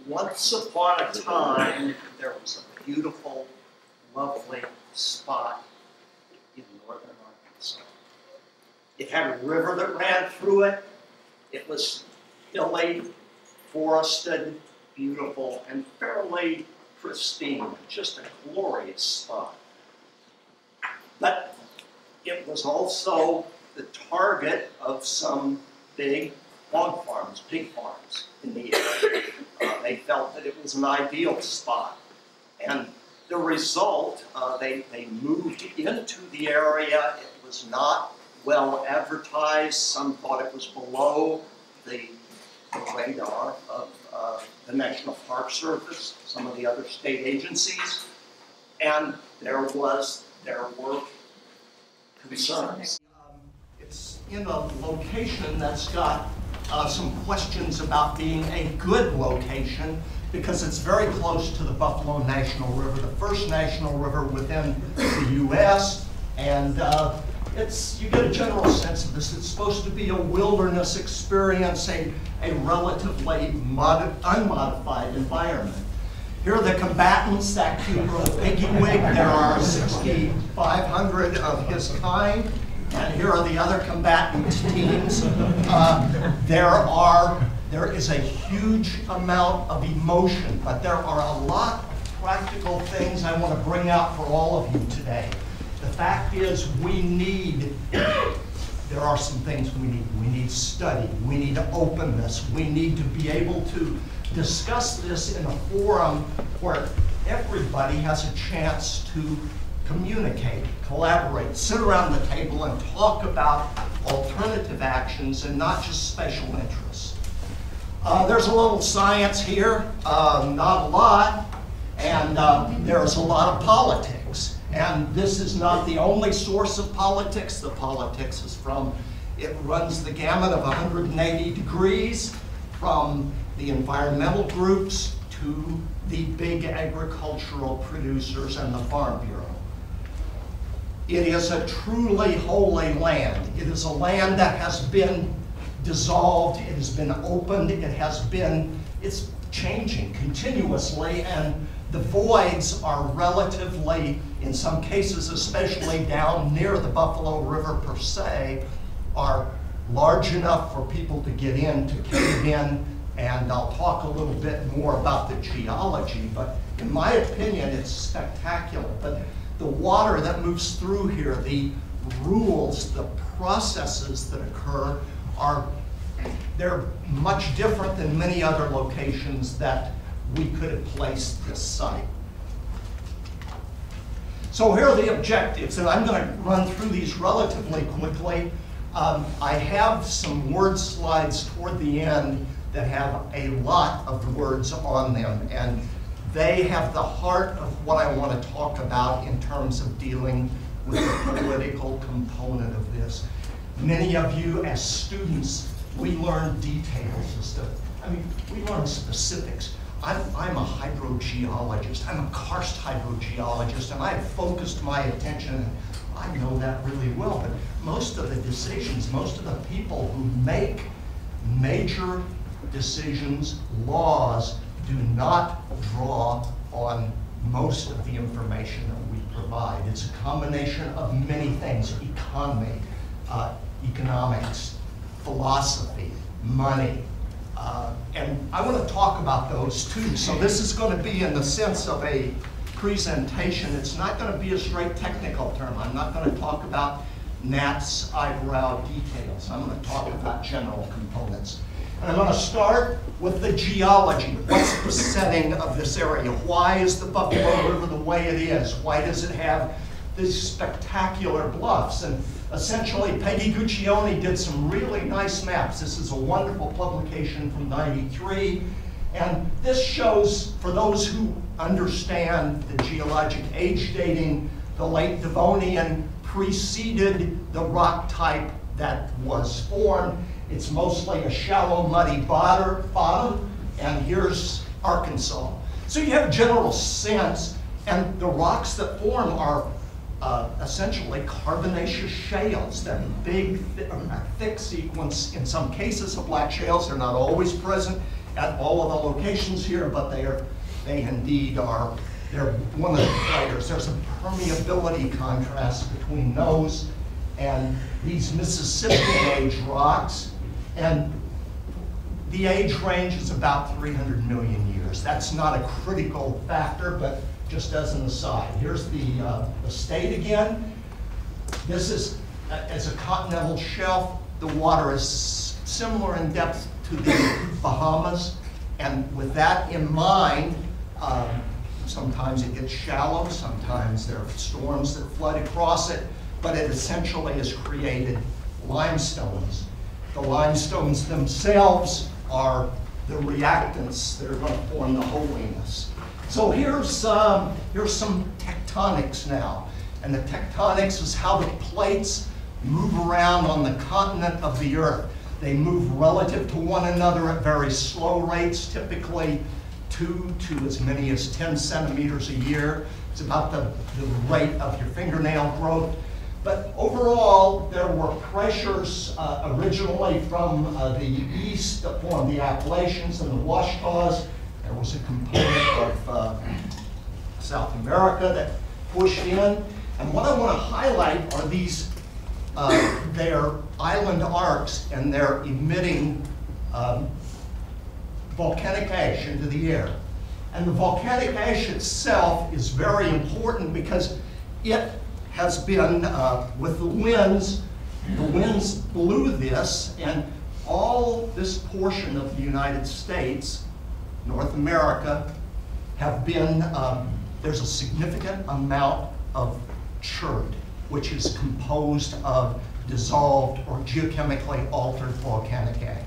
Once upon a time, there was a beautiful, lovely spot in northern Arkansas. It had a river that ran through it. It was hilly, forested, beautiful, and fairly pristine, just a glorious spot. But it was also the target of some big hog farms, pig farms in the area. They felt that it was an ideal spot. And the result, they moved into the area. It was not well advertised. Some thought it was below the radar of the National Park Service, some of the other state agencies, and there were concerns. It's in a location that's got some questions about being a good location because it's very close to the Buffalo National River, the first national river within the U.S., and you get a general sense of this. It's supposed to be a wilderness experience, a relatively unmodified environment. Here are the combatants, that cute little piggy wig. There are 6,500 of his kind. And here are the other combatant teams. There is a huge amount of emotion, but there are a lot of practical things I want to bring out for all of you today. The fact is, there are some things we need. We need study. We need openness. We need to be able to discuss this in a forum where everybody has a chance to communicate, collaborate, sit around the table and talk about alternative actions and not just special interests. There's a little science here, not a lot, and there's a lot of politics. And this is not the only source of politics. The politics is it runs the gamut of 180 degrees, from the environmental groups to the big agricultural producers and the Farm Bureau. It is a truly holy land. It is a land that has been dissolved, it has been opened, it's changing continuously, and the voids are relatively, in some cases, especially down near the Buffalo River per se, are large enough for people to get in, to cave in, and I'll talk a little bit more about the geology, but in my opinion, it's spectacular. But the water that moves through here, the rules, the processes that occur they're much different than many other locations that we could have placed this site. So here are the objectives, and I'm going to run through these relatively quickly. I have some word slides toward the end that have a lot of words on them, and they have the heart of what I want to talk about in terms of dealing with the political component of this. Many of you as students, we learn details. We learn specifics. I'm a hydrogeologist. I'm a karst hydrogeologist, and I've focused my attention, and I know that really well, but most of the decisions, most of the people who make major decisions, laws, do not draw on most of the information that we provide. It's a combination of many things: economy, economics, philosophy, money, and I want to talk about those too. So this is going to be in the sense of a presentation. It's not going to be a straight technical term. I'm not going to talk about gnat's eyebrow details. I'm going to talk about general components. And I'm going to start with the geology. What's the setting of this area? Why is the Buffalo River the way it is? Why does it have these spectacular bluffs? And essentially, Peggy Guccione did some really nice maps. This is a wonderful publication from '93. And this shows, for those who understand the geologic age dating, the late Devonian preceded the rock type that was formed. It's mostly a shallow, muddy bottom, and here's Arkansas. So you have a general sense, and the rocks that form are essentially carbonaceous shales, that big, thick sequence, in some cases of black shales. They're not always present at all of the locations here, but they indeed are, they're one of the players. There's a permeability contrast between those and these Mississippian age rocks. And the age range is about 300 million years. That's not a critical factor, but just as an aside. Here's the state again. This is, as a continental shelf, the water is similar in depth to the Bahamas. And with that in mind, sometimes it gets shallow, sometimes there are storms that flood across it, but it essentially has created limestones. The limestones themselves are the reactants that are going to form the holiness. So here's some tectonics now. And the tectonics is how the plates move around on the continent of the Earth. They move relative to one another at very slow rates, typically 2 to as many as 10 centimeters a year. It's about the rate of your fingernail growth. But overall, there were pressures originally from the east that formed the Appalachians and the Washtas. There was a component of South America that pushed in. And what I want to highlight are these, they're island arcs, and they're emitting volcanic ash into the air. And the volcanic ash itself is very important because it has been, with the winds blew this, and all this portion of the United States, North America, have been, there's a significant amount of chert, which is composed of dissolved or geochemically altered volcanic ash.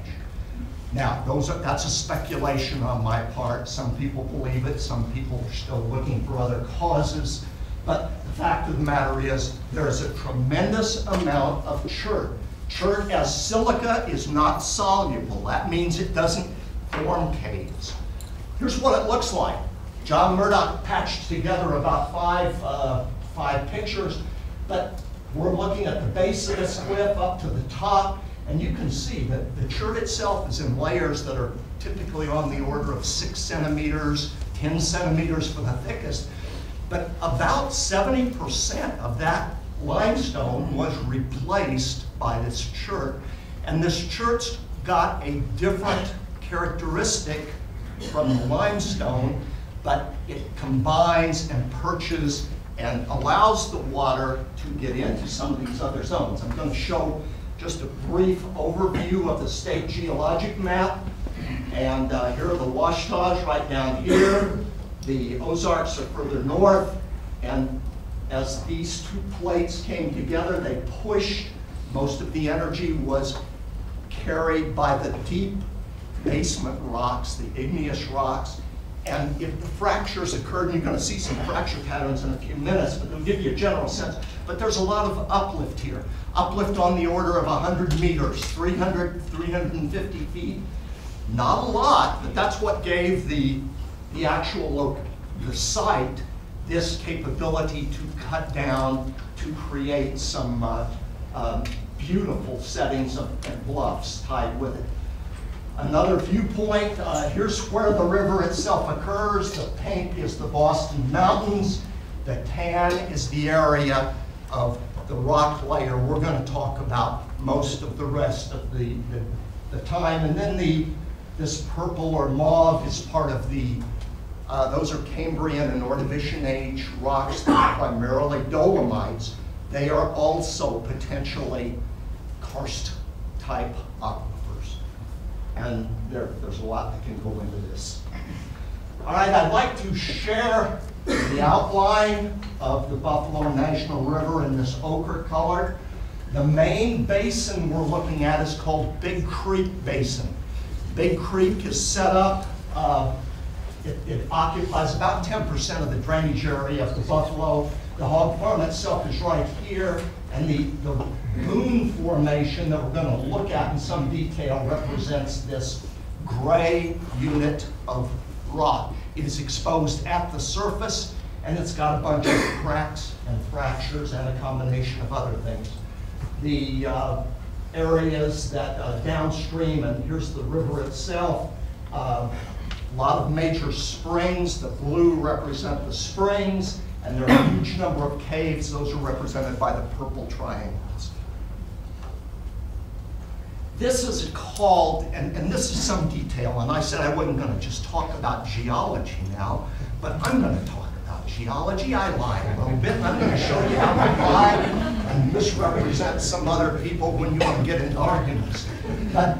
Now, that's a speculation on my part. Some people believe it, some people are still looking for other causes. But the fact of the matter is, there's a tremendous amount of chert. Chert as silica is not soluble. That means it doesn't form caves. Here's what it looks like. John Murdoch patched together about five pictures, but we're looking at the base of this cliff up to the top, and you can see that the chert itself is in layers that are typically on the order of 6 centimeters, 10 centimeters for the thickest. But about 70% of that limestone was replaced by this chert. And this chert's got a different characteristic from the limestone, but it combines and perches and allows the water to get into some of these other zones. I'm going to show just a brief overview of the state geologic map. And here are the Washtas right down here. The Ozarks are further north. And as these two plates came together, they pushed. Most of the energy was carried by the deep basement rocks, the igneous rocks. And if the fractures occurred, and you're going to see some fracture patterns in a few minutes, but they'll give you a general sense. But there's a lot of uplift here. Uplift on the order of 100 meters, 300, 350 feet. Not a lot, but that's what gave the site this capability to cut down, to create some beautiful settings and bluffs tied with it. Another viewpoint, here's where the river itself occurs. The pink is the Boston Mountains. The tan is the area of the rock layer. We're going to talk about most of the rest of the time. And then this purple or mauve is part of those are Cambrian and Ordovician age rocks that are primarily dolomites. They are also potentially karst type aquifers. And there's a lot that can go into this. All right, I'd like to share the outline of the Buffalo National River in this ochre color. The main basin we're looking at is called Big Creek Basin. Big Creek is set up, it occupies about 10% of the drainage area of the Buffalo. The hog farm itself is right here, and the moon formation that we're going to look at in some detail represents this gray unit of rock. It is exposed at the surface, and it's got a bunch of cracks and fractures and a combination of other things. The areas that downstream, and here's the river itself, A lot of major springs. The blue represent the springs, and there are a huge number of caves. Those are represented by the purple triangles. This is called, and this is some detail, and I said I wasn't going to just talk about geology now, but I'm going to talk about geology. I lied a little bit, and I'm going to show you how I lie and misrepresent some other people when you want to get into arguments. But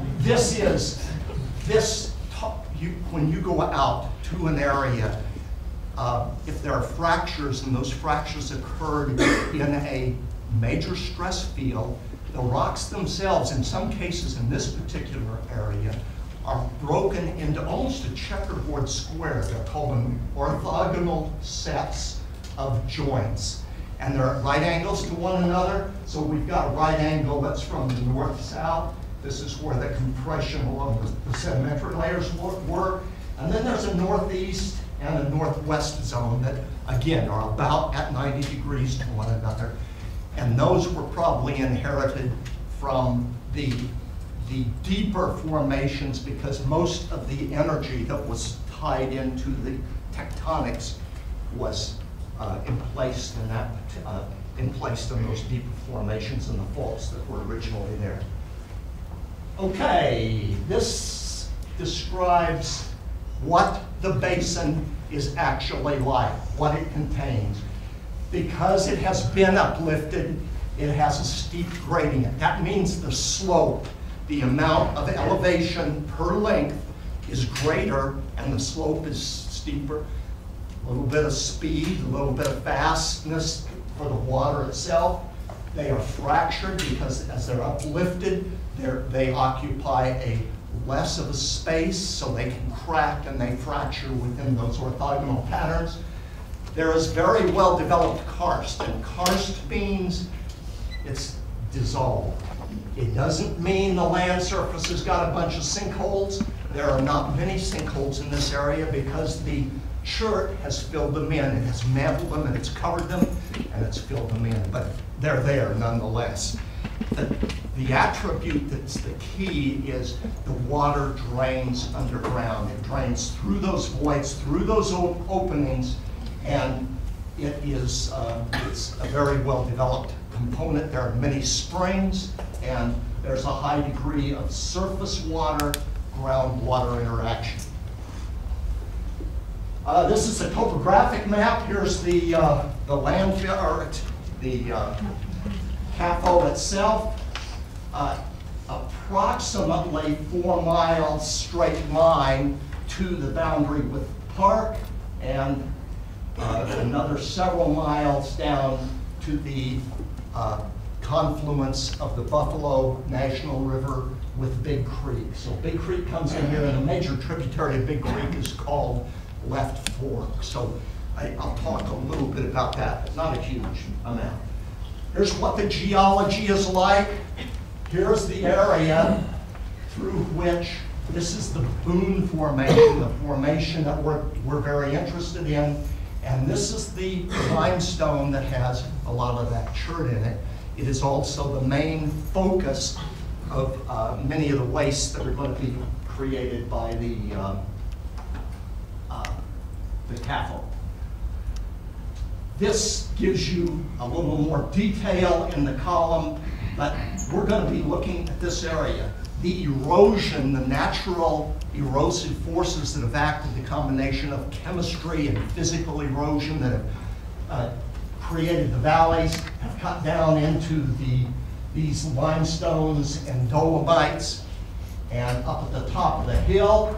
when you go out to an area, if there are fractures and those fractures occurred in a major stress field, the rocks themselves, in some cases in this particular area, are broken into almost a checkerboard square. They're called orthogonal sets of joints. And they're at right angles to one another. So we've got a right angle that's from the north-south. This is where the compression along the sedimentary layers were. And then there's a northeast and a northwest zone that, again, are about at 90 degrees to one another. And those were probably inherited from the deeper formations, because most of the energy that was tied into the tectonics was emplaced in those deeper formations and the faults that were originally there. Okay, this describes what the basin is actually like, what it contains. Because it has been uplifted, it has a steep gradient. That means the slope, the amount of elevation per length, is greater and the slope is steeper. A little bit of speed, a little bit of fastness for the water itself. They are fractured because as they're uplifted, they occupy a less of a space, so they can crack and they fracture within those orthogonal patterns. There is very well-developed karst, and karst means it's dissolved. It doesn't mean the land surface has got a bunch of sinkholes. There are not many sinkholes in this area because the chert has filled them in. It has mantled them and it's covered them and it's filled them in, but they're there nonetheless. The attribute that's the key is the water drains underground. It drains through those voids, through those openings, and it's a very well-developed component. There are many springs, and there's a high degree of surface water, groundwater interaction. This is a topographic map. Here's the landfill, or the CAFO itself. Approximately 4 miles straight line to the boundary with the park, and another several miles down to the confluence of the Buffalo National River with Big Creek. So Big Creek comes in here, and a major tributary of Big Creek is called Left Fork. So I'll talk a little bit about that, but not a huge amount. Here's what the geology is like. Here's the area through which, this is the Boone Formation, the formation that we're very interested in. And this is the limestone that has a lot of that chert in it. It is also the main focus of many of the wastes that are going to be created by the CAFO. This gives you a little more detail in the column, but we're going to be looking at this area. The erosion, the natural erosive forces that have acted, the combination of chemistry and physical erosion that have created the valleys, have cut down into these limestones and dolomites. And up at the top of the hill,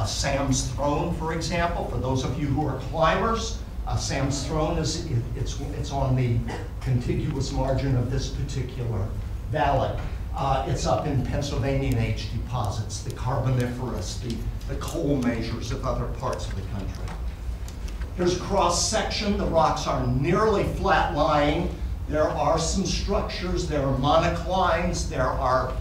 Sam's Throne, for example, for those of you who are climbers, Sam's Throne it's on the contiguous margin of this particular valley. It's up in Pennsylvanian age deposits, the Carboniferous, the coal measures of other parts of the country. Here's a cross section. The rocks are nearly flat lying. There are some structures, there are monoclines, there are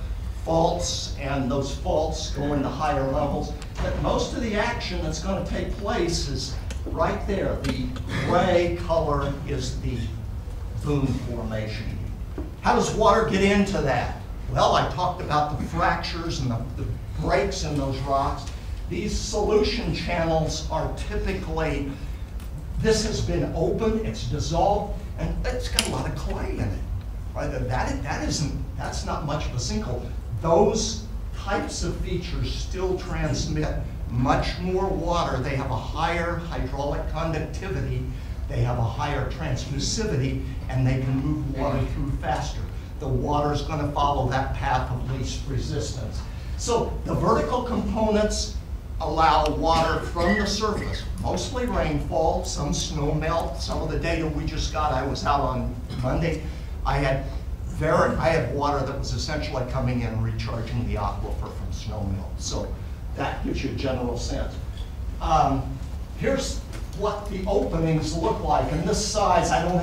faults, and those faults go into higher levels. But most of the action that's going to take place is right there. The gray color is the Boone Formation. How does water get into that? Well, I talked about the fractures and the breaks in those rocks. These solution channels are typically, this has been open, it's dissolved, and it's got a lot of clay in it. Right? That's not much of a sinkhole. Those types of features still transmit much more water. They have a higher hydraulic conductivity, they have a higher transmissivity, and they can move water through faster. The water's going to follow that path of least resistance. So the vertical components allow water from the surface, mostly rainfall, some snow melt. Some of the data we just got, I was out on Monday, I had water that was essentially coming in and recharging the aquifer from snow melt. So that gives you a general sense. Here's what the openings look like. And this size, I don't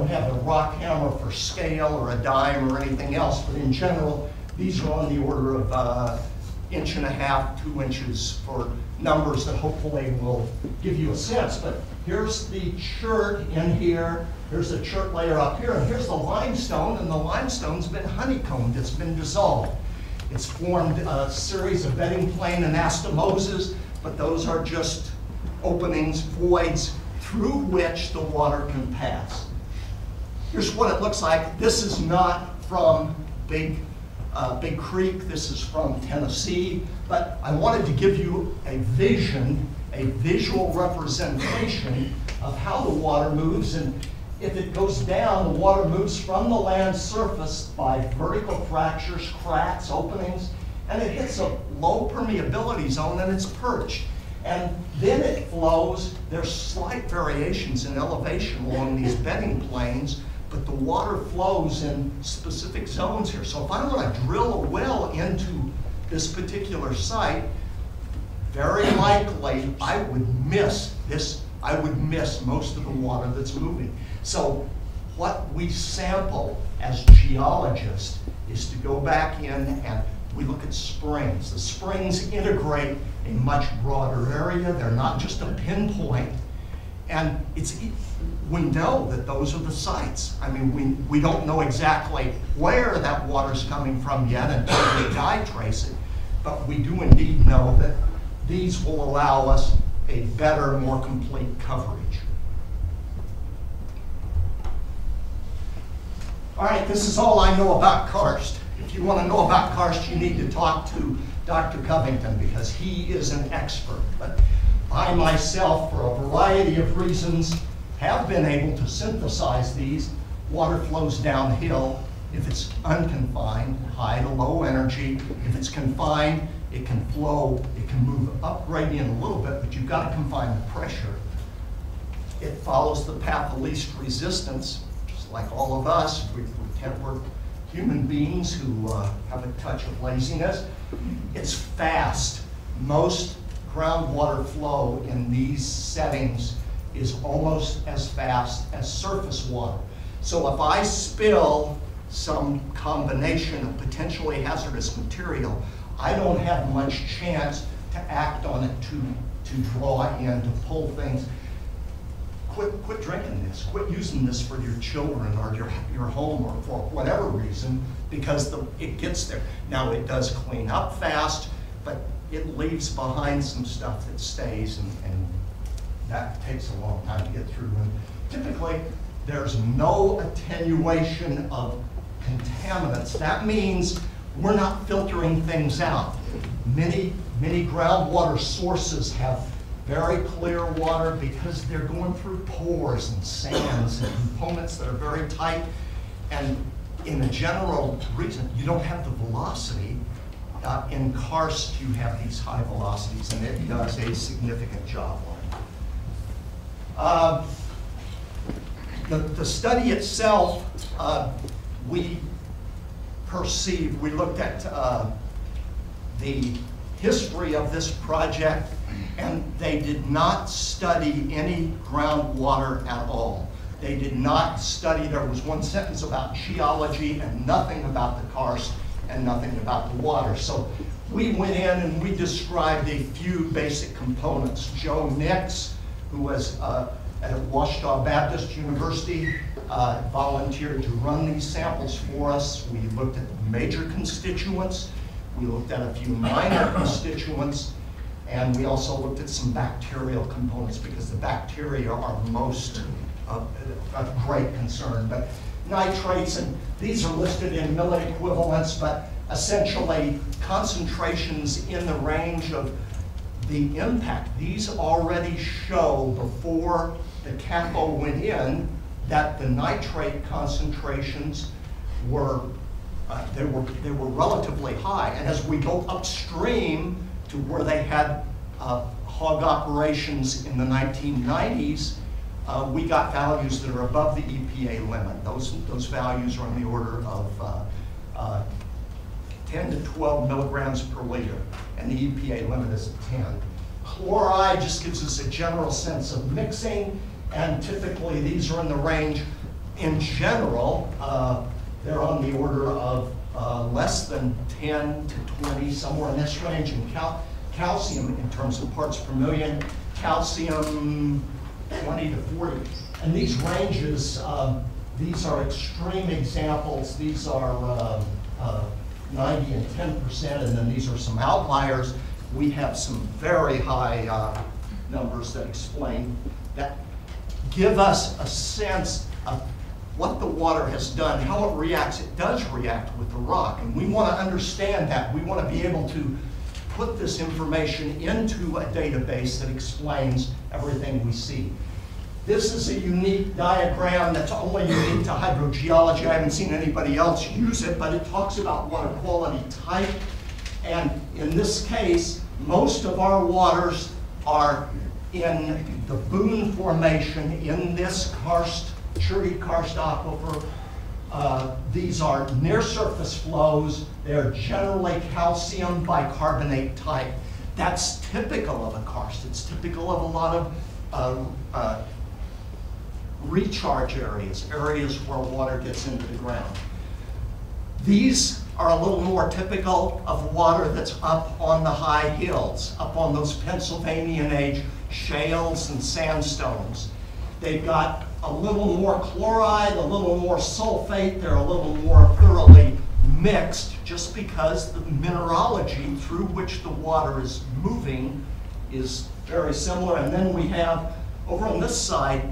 have a rock hammer for scale or a dime or anything else, but in general, these are on the order of 1.5 to 2 inches for numbers that hopefully will give you a sense. But here's the chert in here, here's the chert layer up here, and here's the limestone, and the limestone's been honeycombed, it's been dissolved. It's formed a series of bedding plane anastomoses, but those are just openings, voids, through which the water can pass. Here's what it looks like. This is not from Big Creek, this is from Tennessee, but I wanted to give you a vision, a visual representation of how the water moves, and if it goes down, the water moves from the land surface by vertical fractures, cracks, openings, and it hits a low permeability zone and it's perched. And then it flows, there's slight variations in elevation along these bedding planes, but the water flows in specific zones here. So if I want to drill a well into this particular site, very likely I would miss this. I would miss most of the water that's moving. So what we sample as geologists is to go back in and we look at springs. The springs integrate a much broader area. They're not just a pinpoint. And we know that those are the sites. I mean, we don't know exactly where that water's coming from yet until we dye trace it, but we do indeed know that these will allow us a better, more complete coverage. All right, this is all I know about karst. If you want to know about karst, you need to talk to Dr. Covington because he is an expert. But I myself, for a variety of reasons, have been able to synthesize these. Water flows downhill. If it's unconfined, high to low energy. If it's confined, it can flow, it can move up gradient a little bit, but you've got to confine the pressure. It follows the path of least resistance, just like all of us. We're human beings who have a touch of laziness. It's fast. Most groundwater flow in these settings is almost as fast as surface water. So if I spill some combination of potentially hazardous material, I don't have much chance to act on it to draw in, to pull things. Quit drinking this, quit using this for your children or your home or for whatever reason, because it gets there. Now it does clean up fast, but it leaves behind some stuff that stays, and that takes a long time to get through. And typically, there's no attenuation of contaminants. That means we're not filtering things out. Many groundwater sources have very clear water because they're going through pores and sands and components that are very tight. And in a general reason, you don't have the velocity. In karst, you have these high velocities, and it does a significant job on it. The study itself, we looked at the history of this project, and they did not study any groundwater at all. They did not study, there was one sentence about geology and nothing about the karst and nothing about the water. So we went in and we described a few basic components. Joe Nix, who was at Ouachita Baptist University, volunteered to run these samples for us. We looked at the major constituents. We looked at a few minor constituents, and we also looked at some bacterial components because the bacteria are most of great concern. But nitrates, and these are listed in millit equivalents, but essentially concentrations in the range of the impact. These already show before the CAFO went in that the nitrate concentrations were they were relatively high. And as we go upstream to where they had hog operations in the 1990s, we got values that are above the EPA limit. Those values are on the order of 10 to 12 milligrams per liter, and the EPA limit is 10. Chloride just gives us a general sense of mixing, and typically these are in the range, in general, they're on the order of less than 10 to 20, somewhere in this range. And calcium, in terms of parts per million, calcium 20 to 40. And these ranges, these are extreme examples. These are 90 and 10%, and then these are some outliers. We have some very high numbers that explain that, give us a sense of what the water has done, how it reacts. It does react with the rock, and we want to understand that. We want to be able to put this information into a database that explains everything we see. This is a unique diagram that's only unique to hydrogeology. I haven't seen anybody else use it, but it talks about water quality type. And in this case, most of our waters are in the Boone Formation in this karst, Cherty karst aquifer. These are near surface flows. They're generally calcium bicarbonate type. That's typical of a karst. It's typical of a lot of recharge areas, areas where water gets into the ground. These are a little more typical of water that's up on the high hills, up on those Pennsylvanian age shales and sandstones. They've got a little more chloride, a little more sulfate, they're a little more thoroughly mixed just because the mineralogy through which the water is moving is very similar. And then we have, over on this side,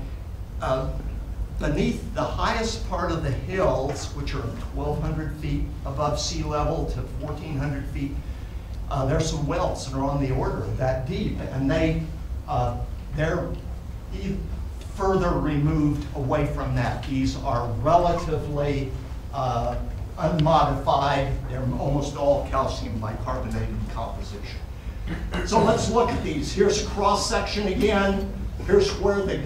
beneath the highest part of the hills, which are 1,200 feet above sea level to 1,400 feet, there's some wells that are on the order of that deep, and they're further removed away from that. These are relatively unmodified. They're almost all calcium bicarbonate in composition. So let's look at these. Here's a cross section again. Here's where the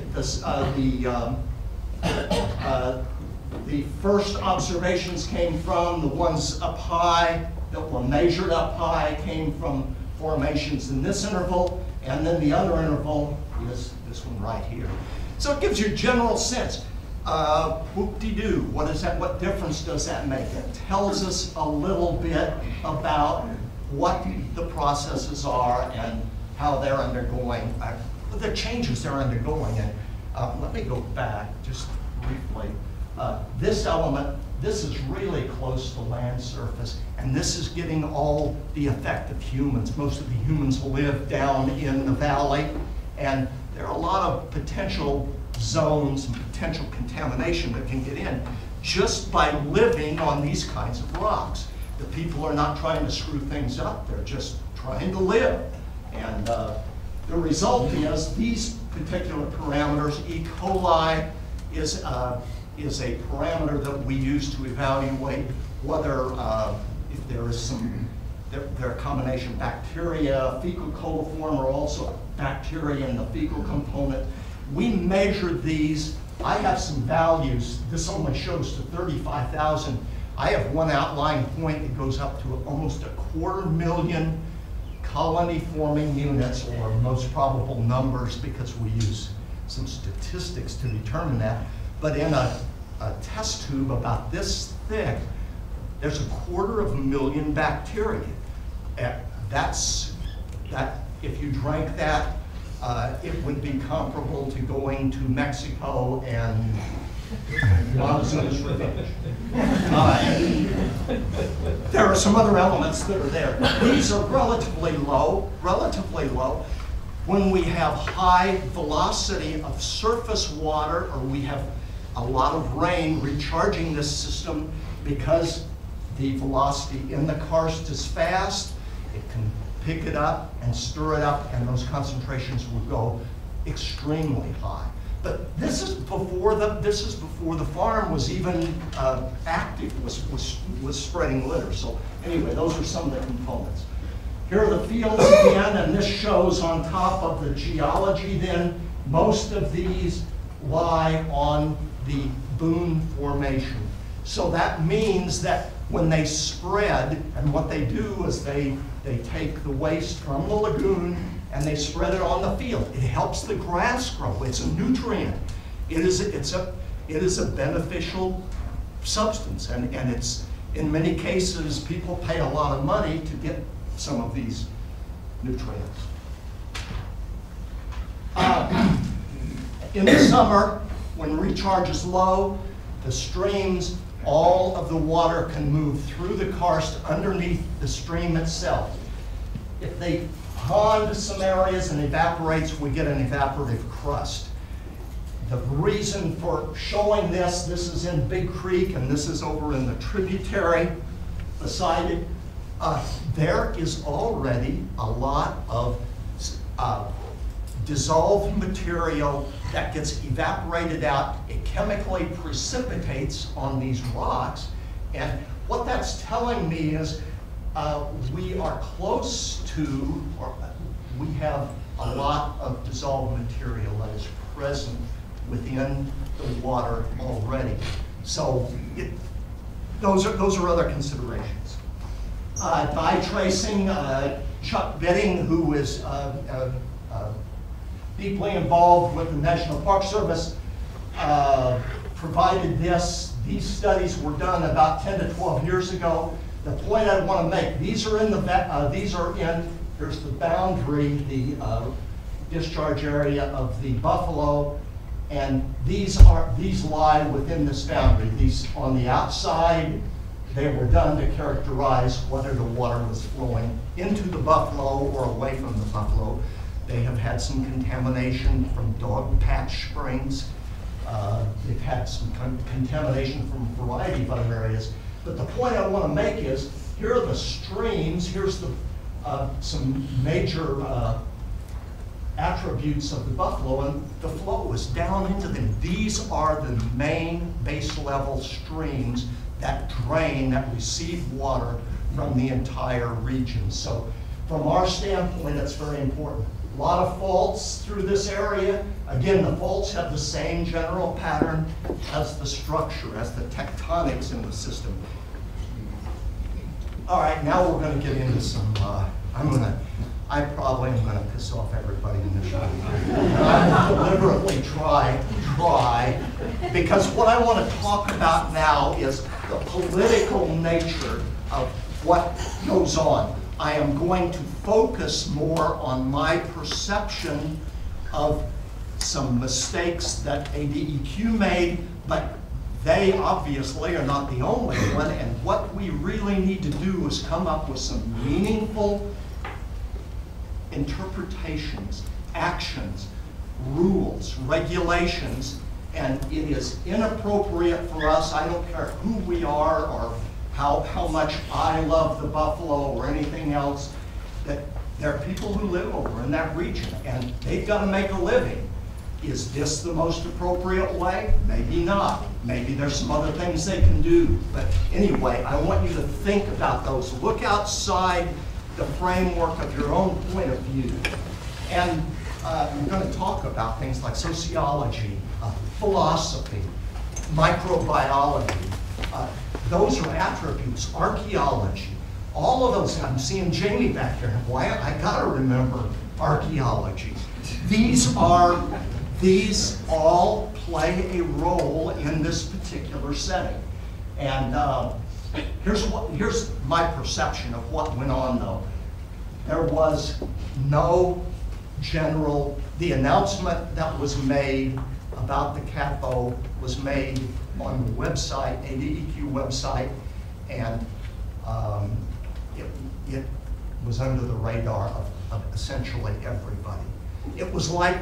first observations came from. The ones up high that were measured up high came from formations in this interval, and then the other interval is this one right here. So it gives you a general sense. Whoop-de-doo, what is that? What difference does that make? It tells us a little bit about what the processes are and how they're undergoing, the changes they're undergoing. And let me go back just briefly. This element, this is really close to land surface, and this is getting all the effect of humans. Most of the humans live down in the valley, and there are a lot of potential zones and potential contamination that can get in just by living on these kinds of rocks. The people are not trying to screw things up, they're just trying to live. And the result is these particular parameters, E. coli is a parameter that we use to evaluate whether if there is some, there are combination bacteria, fecal coliform are also bacteria in the fecal component. We measured these. I have some values. This only shows to 35,000. I have one outlying point that goes up to almost 250,000 colony-forming units, or most probable numbers, because we use some statistics to determine that. But in a test tube about this thick, there's 250,000 bacteria. If you drank that, it would be comparable to going to Mexico and Montezuma's revenge. There are some other elements that are there. These are relatively low. When we have high velocity of surface water, or we have a lot of rain recharging this system, because the velocity in the karst is fast, it can pick it up and stir it up, and those concentrations will go extremely high. But this is before the farm was even active, was spreading litter. So anyway, those are some of the components. Here are the fields again, and this shows on top of the geology then. Most of these lie on the Boone Formation. So that means that when they spread, and what they do is they take the waste from the lagoon and they spread it on the field. It helps the grass grow. It's a nutrient. It is a beneficial substance, and it's, in many cases, people pay a lot of money to get some of these nutrients. In the summer, when recharge is low, the streams, all of the water can move through the karst underneath the stream itself. If they pond some areas and evaporates, we get an evaporative crust. The reason for showing this is in Big Creek, and this is over in the tributary beside it. There is already a lot of dissolved material that gets evaporated out. It chemically precipitates on these rocks, and what that's telling me is we are close to, or we have a lot of dissolved material that is present within the water already. So those are other considerations. Dye tracing, Chuck Bidding, who is deeply involved with the National Park Service, provided this. These studies were done about 10 to 12 years ago. The point I want to make, these are in, here's the boundary, the discharge area of the Buffalo, and these lie within this boundary. These on the outside, they were done to characterize whether the water was flowing into the Buffalo or away from the Buffalo. They have had some contamination from dog patch springs. They've had some contamination from a variety of other areas. But the point I want to make is, here are the streams, here's the, some major attributes of the Buffalo, and the flow is down into them. These are the main base level streams that drain, that receive water from the entire region. So from our standpoint, that's very important. A lot of faults through this area. Again, the faults have the same general pattern as the structure, as the tectonics in the system. All right, now we're going to get into some, I probably am going to piss off everybody in this room. I will deliberately try, because what I want to talk about now is the political nature of what goes on. I am going to focus more on my perception of some mistakes that ADEQ made, but they obviously are not the only one, and what we really need to do is come up with some meaningful interpretations, actions, rules, regulations, and it is inappropriate for us, I don't care who we are or how much I love the Buffalo or anything else, that there are people who live over in that region and they've got to make a living. Is this the most appropriate way? Maybe not. Maybe there's some other things they can do. But anyway, I want you to think about those. Look outside the framework of your own point of view. And I'm going to talk about things like sociology, philosophy, microbiology. Those are attributes, archaeology, all of those. I'm seeing Jamie back here. Why? I got to remember archaeology. These all play a role in this particular setting. And here's my perception of what went on, though. There was no general, the announcement that was made about the CAFO was made on the website, ADEQ website, and it was under the radar of essentially everybody. It was like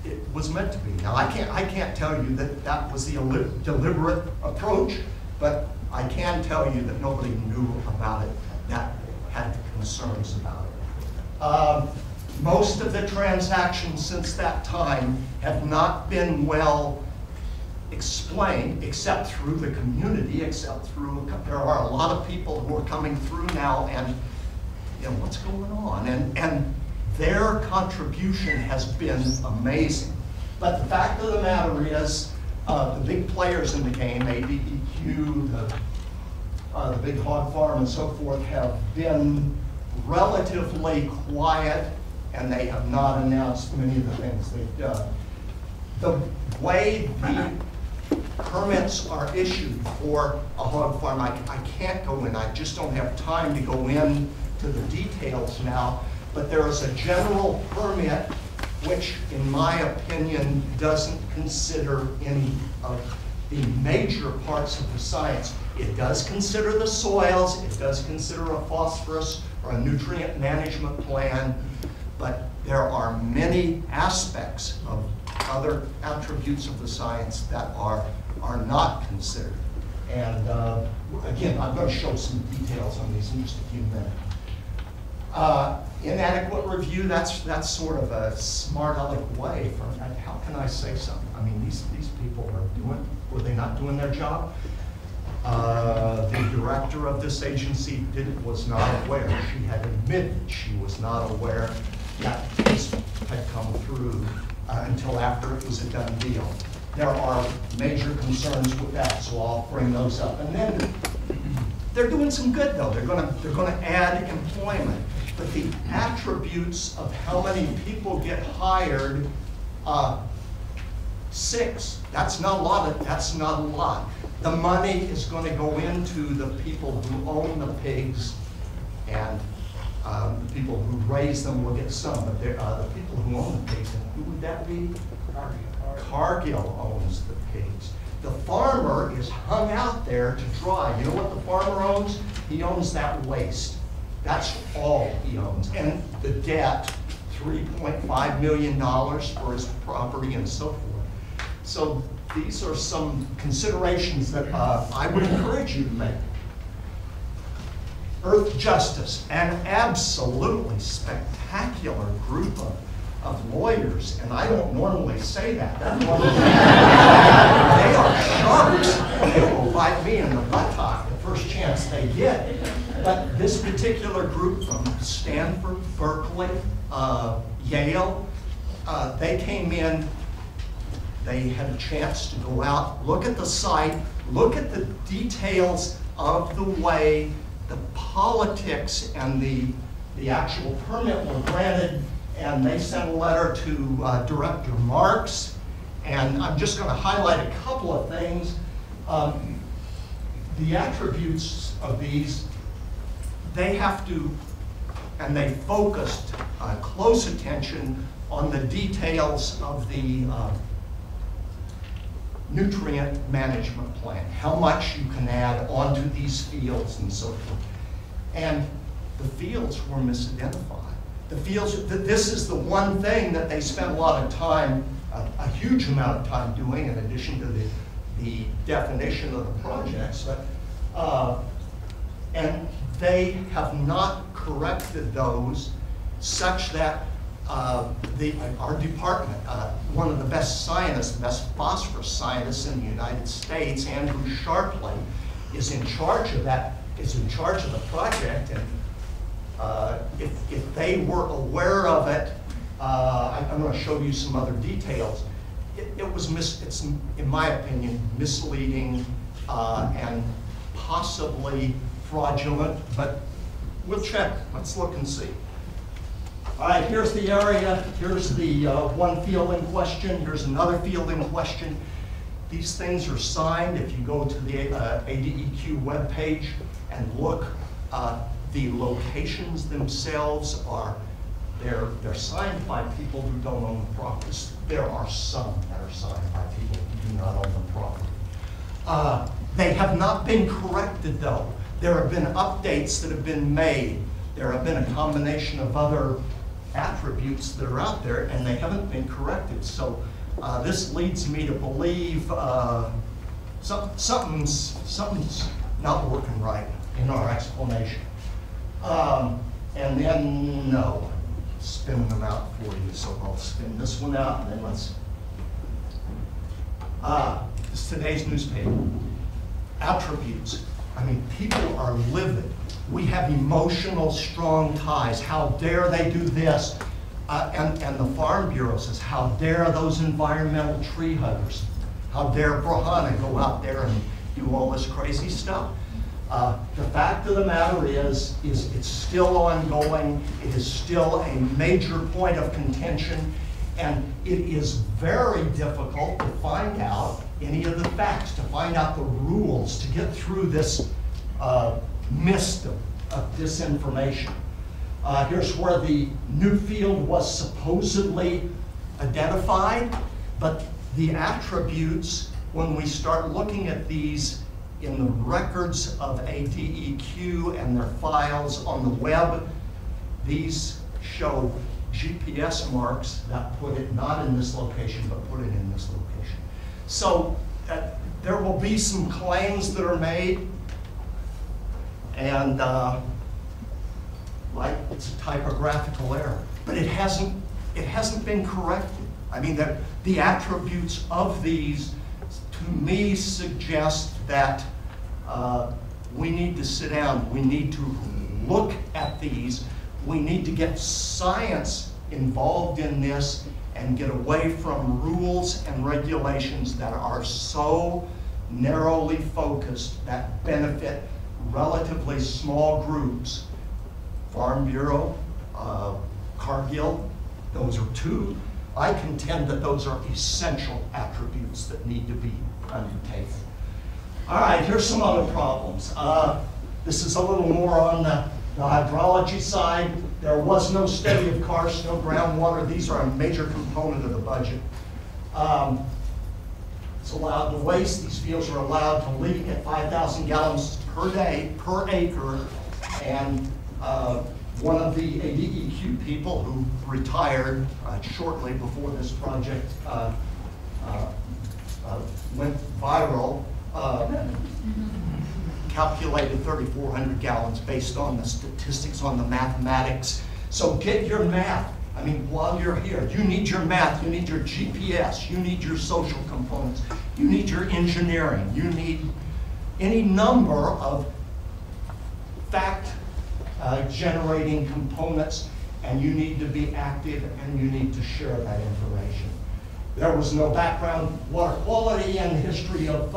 it was meant to be. Now, I can't tell you that that was the deliberate approach, but I can tell you that nobody knew about it that had concerns about it. Most of the transactions since that time have not been well explained, except through the community, except through, there are a lot of people who are coming through now and, you know, what's going on? And their contribution has been amazing. But the fact of the matter is, the big players in the game, ADEQ, the big hog farm and so forth, have been relatively quiet, and they have not announced many of the things they've done. The way the permits are issued for a hog farm, I can't go in, I just don't have time to go in to the details now, but there is a general permit which, in my opinion, doesn't consider any of the major parts of the science. It does consider the soils, it does consider a phosphorus or a nutrient management plan, but there are many aspects of other attributes of the science that are not considered. And again, I'm going to show some details on these in just a few minutes. Inadequate review, that's sort of a smart aleck way for, how can I say something? I mean, these people were they not doing their job? The director of this agency was not aware. She had admitted she was not aware that this had come through until after it was a done deal. There are major concerns with that, so I'll bring those up. And then they're doing some good though. They're going to add employment, but the attributes of how many people get hired, 6. That's not a lot. That's not a lot. The money is going to go into the people who own the pigs, and the people who raise them will get some, but the people who own the pigs, and who would that be? Cargill owns the pigs. The farmer is hung out there to dry. You know what the farmer owns? He owns that waste. That's all he owns. And the debt, $3.5 million for his property and so forth. So these are some considerations that I would encourage you to make. Earth Justice, an absolutely spectacular group of lawyers, and I don't normally say that. They are sharks. They will bite me in the buttock the first chance they get. But this particular group from Stanford, Berkeley, Yale, they came in, they had a chance to go out, look at the site, look at the details of the way the politics and the actual permit were granted, and they sent a letter to Director Marks, and I'm just going to highlight a couple of things. The attributes of these, they have to, and they focused close attention on the details of the nutrient management plan, how much you can add onto these fields and so forth. And the fields were misidentified. The fields, this is the one thing that they spent a lot of time, a huge amount of time doing, in addition to the definition of the projects. And they have not corrected those such that our department, one of the best scientists, the best phosphorus scientists in the United States, Andrew Sharpley, is in charge of that, is in charge of the project. And if they were aware of it, I'm going to show you some other details. It's, in my opinion, misleading and possibly fraudulent, but we'll check. Let's look and see. All right, here's the area. Here's the one field in question. Here's another field in question. These things are signed. If you go to the ADEQ webpage and look, the locations themselves are They're signed by people who don't own the properties. There are some that are signed by people who do not own the property. They have not been corrected, though. There have been updates that have been made. There have been a combination of other attributes that are out there, and they haven't been corrected. So this leads me to believe something's not working right in our explanation. And then, no, spinning them out for you. So I'll spin this one out, and then let's. This is today's newspaper. Attributes. I mean, people are livid. We have emotional, strong ties. How dare they do this? And the Farm Bureau says, how dare those environmental tree huggers? How dare Brahana go out there and do all this crazy stuff? The fact of the matter is it's still ongoing. It is still a major point of contention, and it is very difficult to find out any of the facts, to find out the rules, to get through this mist of disinformation. Here's where the new field was supposedly identified, but the attributes, when we start looking at these in the records of ADEQ and their files on the web, these show GPS marks that put it not in this location, but put it in this location. So there will be some claims that are made, and like it's a typographical error, but it hasn't been corrected. I mean, the attributes of these, to me, suggest that we need to sit down. We need to look at these. We need to get science involved in this and get away from rules and regulations that are so narrowly focused that benefit relatively small groups. Farm Bureau, Cargill, those are two. I contend that those are essential attributes that need to be undertaken. All right, here's some other problems. This is a little more on the hydrology side. There was no study of karst, no groundwater. These are a major component of the budget. It's allowed to waste. These fields are allowed to leak at 5,000 gallons per day, per acre. And one of the ADEQ people who retired shortly before this project went viral, calculated 3,400 gallons based on the statistics, on the mathematics. So get your math. I mean, while you're here, you need your math, you need your GPS, you need your social components, you need your engineering, you need any number of fact generating components, and you need to be active and you need to share that information. There was no background water quality and history of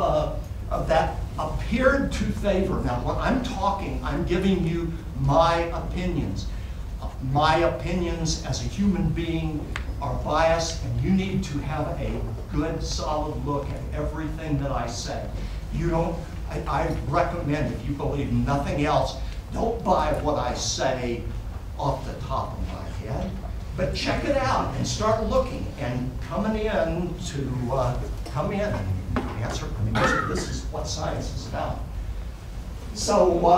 that appeared to favor. Now, when I'm talking, I'm giving you my opinions. My opinions as a human being are biased, and you need to have a good, solid look at everything that I say. You don't, I recommend, if you believe nothing else, don't buy what I say off the top of my head, but check it out and start looking and come in and answer. I mean, this is what science is about. So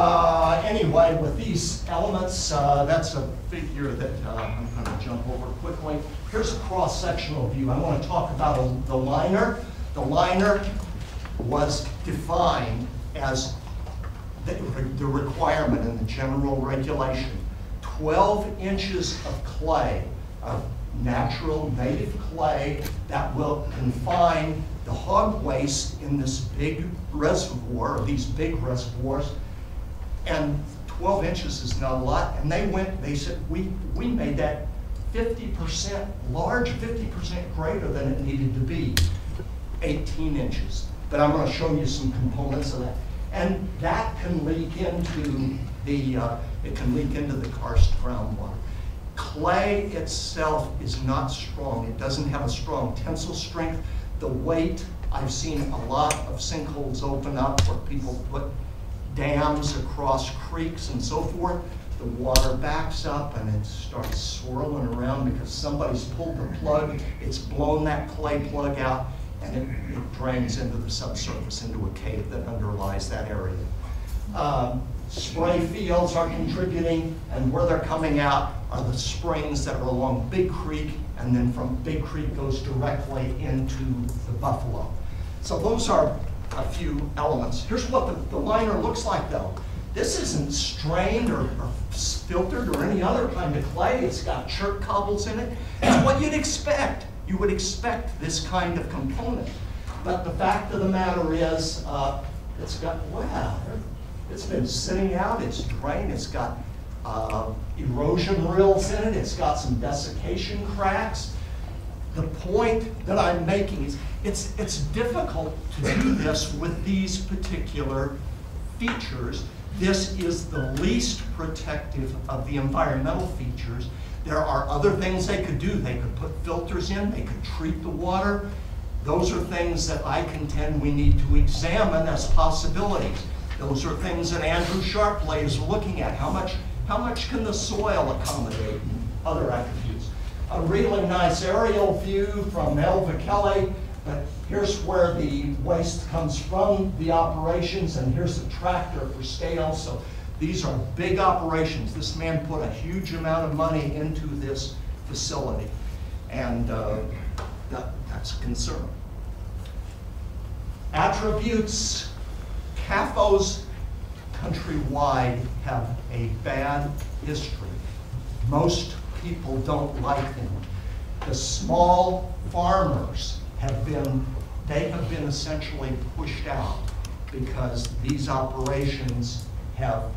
anyway, with these elements, that's a figure that I'm going to jump over quickly. Here's a cross-sectional view. I want to talk about the liner. The liner was defined as the requirement in the general regulation. 12 inches of clay, of natural native clay that will confine the hog waste in this big reservoir, or these big reservoirs, and 12 inches is not a lot. And they said, we made that 50% large, 50% greater than it needed to be, 18 inches. But I'm going to show you some components of that. And that can leak into the karst groundwater. Clay itself is not strong. It doesn't have a strong tensile strength. The weight, I've seen a lot of sinkholes open up where people put dams across creeks and so forth. the water backs up and it starts swirling around because somebody's pulled the plug, it's blown that clay plug out, and it drains into the subsurface, into a cave that underlies that area. Spray fields are contributing, and where they're coming out are the springs that are along Big Creek, and then from Big Creek goes directly into the Buffalo. So those are a few elements. Here's what the liner looks like though. This isn't strained or filtered or any other kind of clay. It's got chert cobbles in it. It's what you'd expect. You would expect this kind of component. But the fact of the matter is, it's got, wow, it's been sitting out, it's drained, it's got erosion rills in it, it's got some desiccation cracks. The point that I'm making is it's difficult to do this with these particular features. This is the least protective of the environmental features. There are other things they could do. They could put filters in, they could treat the water. Those are things that I contend we need to examine as possibilities. Those are things that Andrew Sharpley is looking at. How much can the soil accommodate and other attributes? A really nice aerial view from Elva Kelly, but here's where the waste comes from the operations, and here's the tractor for scale. So these are big operations. This man put a huge amount of money into this facility, and that's a concern. Attributes. CAFOs countrywide have a bad history. Most people don't like them. The small farmers have been essentially pushed out because these operations have,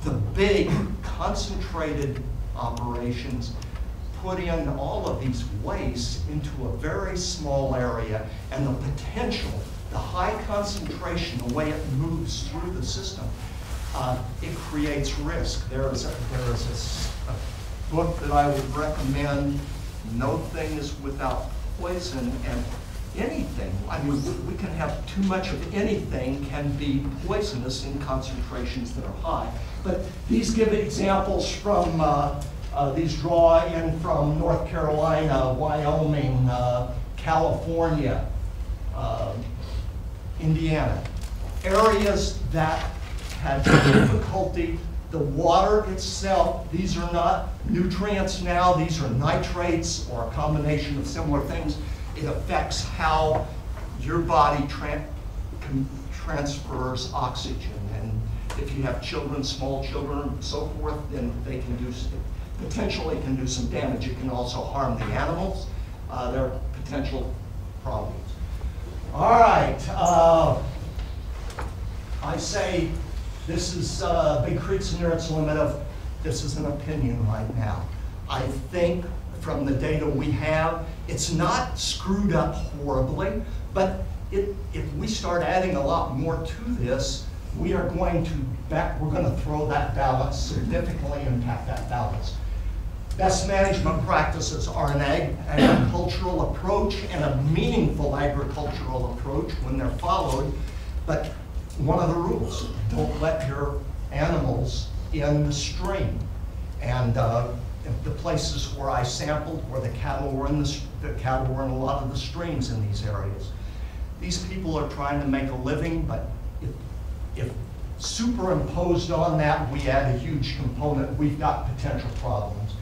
the big concentrated operations put in all of these wastes into a very small area, and the potential, the high concentration, the way it moves through the system, it creates risk. There is a book that I would recommend, No Thing is Without Poison, and anything, I mean, we can have too much of anything can be poisonous in concentrations that are high. But these give examples from, these draw in from North Carolina, Wyoming, California, Indiana. Areas that had difficulty. The water itself, these are not nutrients now, these are nitrates or a combination of similar things. It affects how your body transfers oxygen. And if you have children, small children, and so forth, then they can do, potentially can do some damage. It can also harm the animals. There are potential problems. All right, I say this is Big Creek's near its limit of, this is an opinion right now. I think from the data we have, it's not screwed up horribly, but if we start adding a lot more to this, we are going to we're going to throw that balance, significantly impact that balance. Best management practices are an agricultural approach and a meaningful agricultural approach when they're followed, but one of the rules, don't let your animals in the stream. And the places where I sampled, where the cattle were in a lot of the streams in these areas. These people are trying to make a living, but if superimposed on that, we add a huge component, we've got potential problems.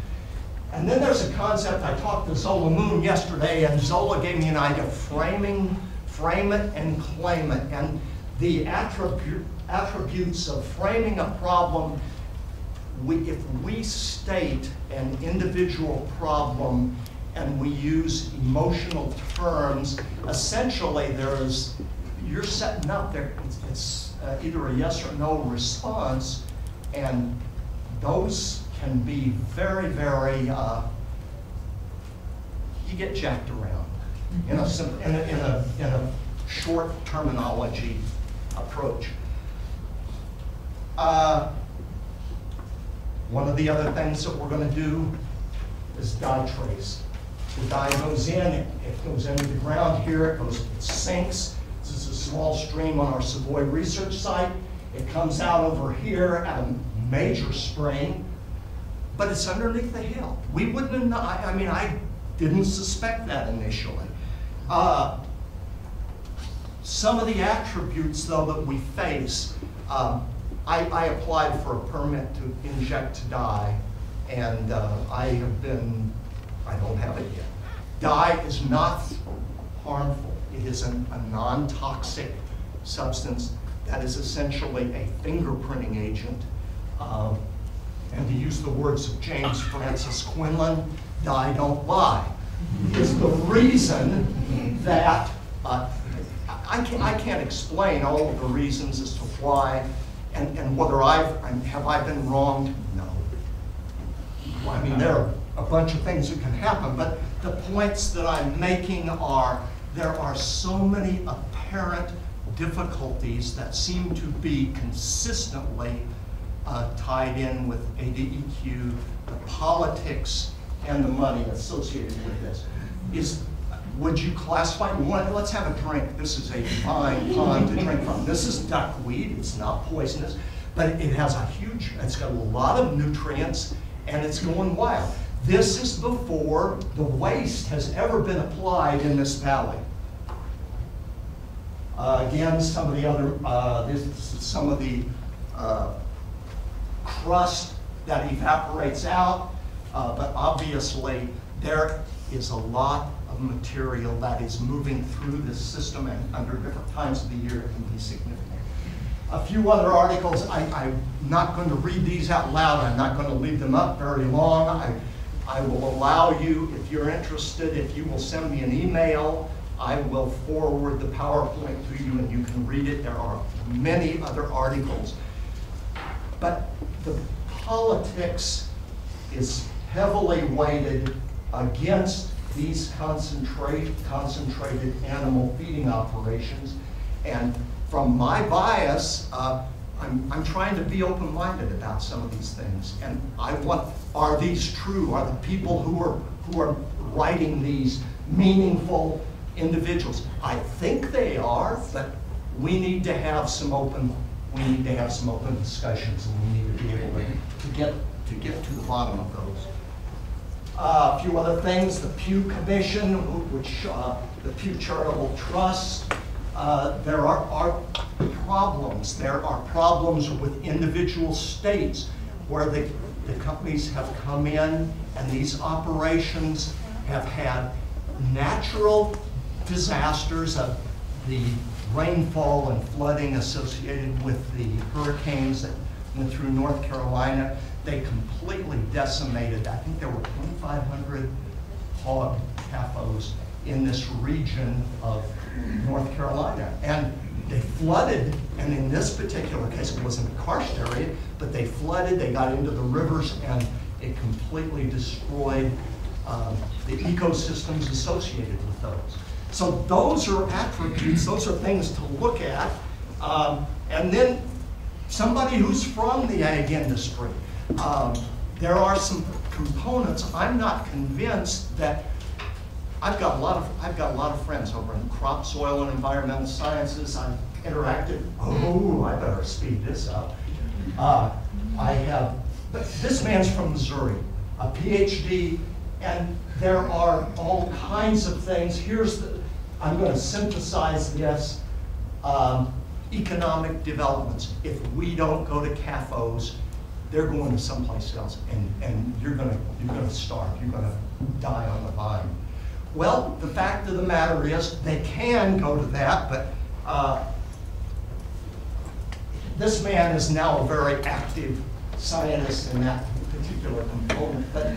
And then there's a concept, I talked to Zola Moon yesterday, and Zola gave me an idea of frame it and claim it. And the attributes of framing a problem, if we state an individual problem and we use emotional terms, essentially you're setting up there, it's either a yes or no response, and those can be very, very, you get jacked around in a short terminology approach. One of the other things that we're going to do is dye trace. The dye goes in, it goes into the ground here, it sinks. This is a small stream on our Savoy research site. It comes out over here at a major spring, but it's underneath the hill. We wouldn't have, I mean, I didn't suspect that initially. Some of the attributes, though, that we face, I applied for a permit to inject dye, and I don't have it yet. Dye is not harmful. It is a non-toxic substance that is essentially a fingerprinting agent. And to use the words of James Francis Quinlan, dye don't lie, is the reason that, I can't explain all of the reasons as to why, and whether have I been wronged? No. I mean, there are a bunch of things that can happen, but the points that I'm making are, there are so many apparent difficulties that seem to be consistently tied in with ADEQ, the politics and the money associated with this. Would you classify, let's have a drink. This is a fine pond to drink from. This is duckweed, it's not poisonous, but it has it's got a lot of nutrients, and it's going wild. This is before the waste has ever been applied in this valley. Again, some of the other, some of the crust that evaporates out, but obviously there is a lot of material that is moving through this system, and under different times of the year it can be significant. A few other articles, I'm not going to read these out loud. I'm not going to leave them up very long. I will allow you, if you're interested, if you will send me an email, I will forward the PowerPoint to you and you can read it. There are many other articles. But the politics is heavily weighted against these concentrated animal feeding operations. And from my bias, I'm trying to be open-minded about some of these things. And are these true? Are the people who are writing these meaningful individuals? I think they are, but we need to have some open discussions, and we need to be able to get to the bottom of those. A few other things, the Pew Commission, which the Pew Charitable Trust, there are problems. There are problems with individual states where the companies have come in and these operations have had natural disasters of the rainfall and flooding associated with the hurricanes that went through North Carolina. They completely decimated, I think there were 2,500 hog CAFOs in this region of North Carolina. And they flooded, and in this particular case, it wasn't a karst area, but they flooded, they got into the rivers, and it completely destroyed the ecosystems associated with those. So those are attributes, those are things to look at. And then somebody who's from the ag industry. There are some components. I'm not convinced that I've got a lot of friends over in crop, soil, and environmental sciences. I've interacted. Oh, I better speed this up. This man's from Missouri, a PhD, and there are all kinds of things. I'm going to synthesize this. Economic developments. If we don't go to CAFOs, they're going to someplace else, and you're going to starve. You're going to die on the vine. Well, the fact of the matter is they can go to that, but this man is now a very active scientist in that particular component. But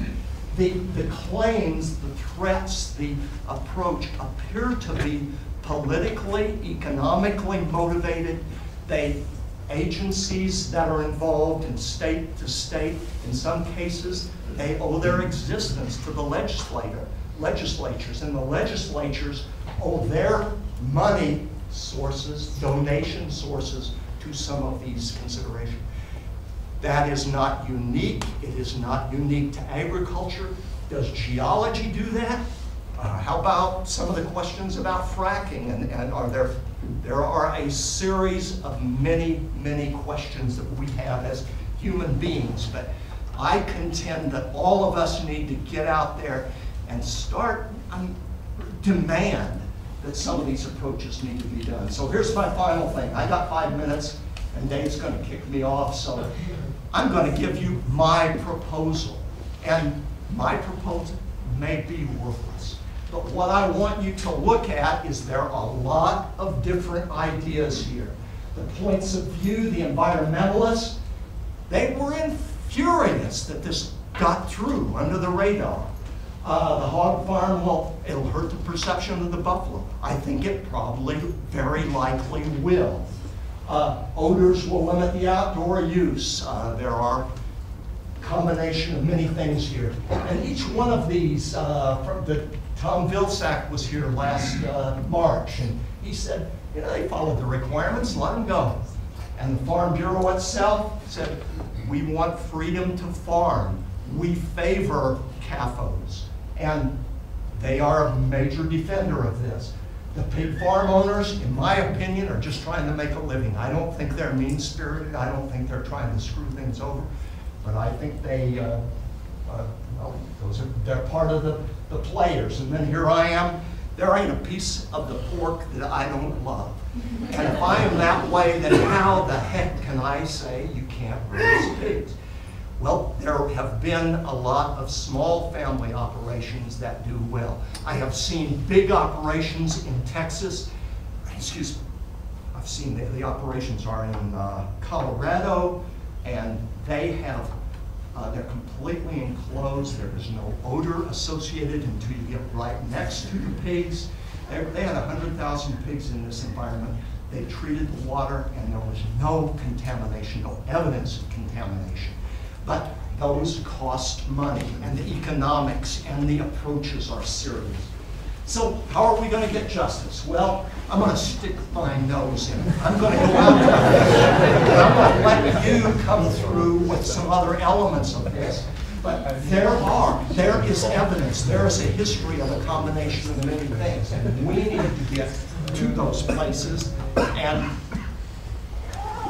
the claims, the threats, the approach appear to be politically, economically motivated. Agencies that are involved in state to state, in some cases, they owe their existence to the legislatures, and the legislatures owe their money sources, donation sources, to some of these considerations. That is not unique. It is not unique to agriculture. Does geology do that? How about some of the questions about fracking? And are there are a series of many questions that we have human beings, but I contend that all of us need to get out there and start, demand that some of these approaches need to be done. So here's my final thing. I got 5 minutes, and Dave's going to kick me off, so I'm going to give you my proposal. And my proposal may be worthless, but what I want you to look at is there are a lot of different ideas here. The points of view, the environmentalists, they were furious that this got through under the radar. The hog farm, well, it'll hurt the perception of the buffalo. I think it probably, very likely will. Odors will limit the outdoor use. There are a combination of many things here. And each one of these, Tom Vilsack was here last March, and he said, you know, they followed the requirements, let them go. And the Farm Bureau itself said, we want freedom to farm. We favor CAFOs. And they are a major defender of this. The pig farm owners, in my opinion, are just trying to make a living. I don't think they're mean-spirited. I don't think they're trying to screw things over. But I think they, well, they're part of the players. And then here I am. There ain't a piece of the pork that I don't love. And if I am that way, then how the heck can I say you can't raise pigs? Well, there have been a lot of small family operations that do well. I have seen big operations in Texas. Excuse me. I've seen the operations are in Colorado, and they have, they're completely enclosed. There is no odor associated until you get right next to the pigs. They had 100,000 pigs in this environment. They treated the water, and there was no contamination, no evidence of contamination. But those cost money, and the economics and the approaches are serious. So how are we going to get justice? Well, I'm going to stick my nose in it. I'm going to go out there, and I'm going to let you come through with some other elements of this. But there is evidence, there is a history of a combination of many things, and we need to get to those places and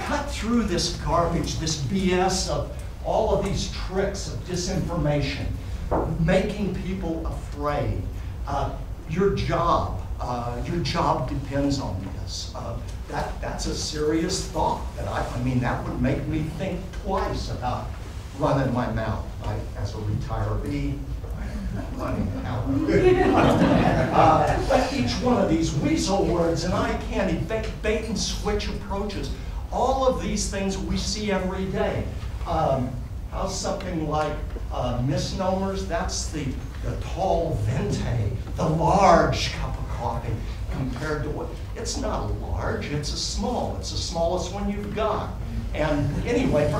cut through this garbage, this BS of all of these tricks of disinformation, making people afraid. Your job depends on this. That's a serious thought. I mean, that would make me think twice about running my mouth. As a retiree, running out. But each one of these weasel words and eye candy, bait and switch approaches, all of these things we see every day. How's something like misnomers? That's the tall venti, the large cup of coffee, compared to what? It's not a large, it's a small. It's the smallest one you've got. And anyway,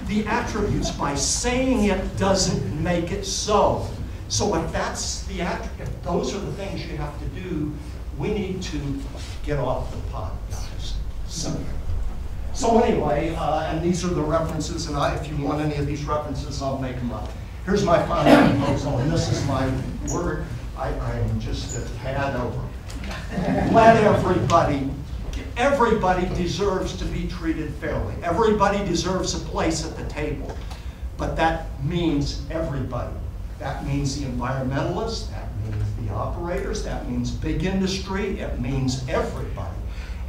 the attributes, by saying it doesn't make it so. So if that's the attribute, if those are the things you have to do, we need to get off the pot, guys. So anyway, and these are the references, and if you want any of these references, I'll make them up. Here's my final proposal, and this is my word. I am just a tad over. Let everybody deserves to be treated fairly. Everybody deserves a place at the table. But that means everybody. That means the environmentalists, that means the operators, that means big industry, it means everybody.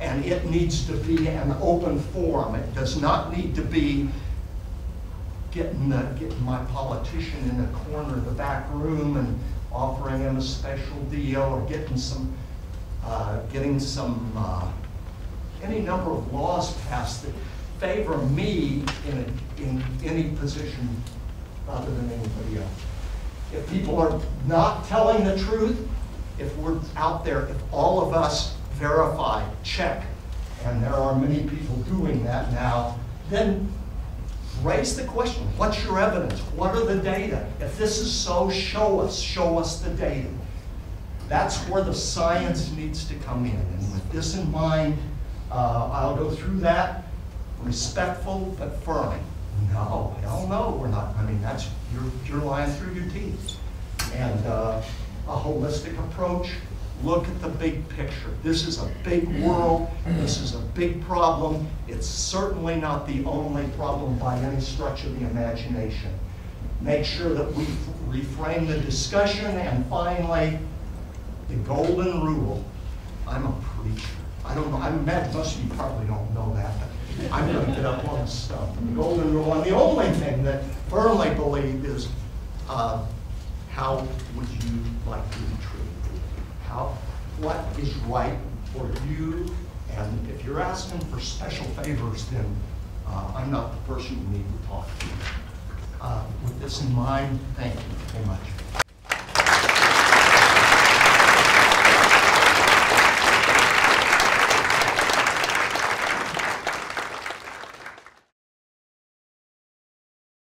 And it needs to be an open forum. It does not need to be getting my politician in the corner of the back room and offering him a special deal, or getting any number of laws passed that favor me in any position other than anybody else. If people are not telling the truth, if we're out there, if all of us verify, check, and there are many people doing that now, then raise the question, what's your evidence? What are the data? If this is so, show us the data. That's where the science needs to come in. And with this in mind, I'll go through that, respectful but firm. No, hell no, we're not. I mean, you're lying through your teeth. And a holistic approach. Look at the big picture. This is a big world. This is a big problem. It's certainly not the only problem by any stretch of the imagination. Make sure that we reframe the discussion. And finally, the golden rule. I'm a preacher. I don't know. I'm mad. Most of you probably don't know that. But I'm going to get up on the stump. The golden rule. And the only thing that firmly believe is how would you like to be treated? What is right for you? And if you're asking for special favors, then I'm not the person you need to talk to. With this in mind, thank you very much.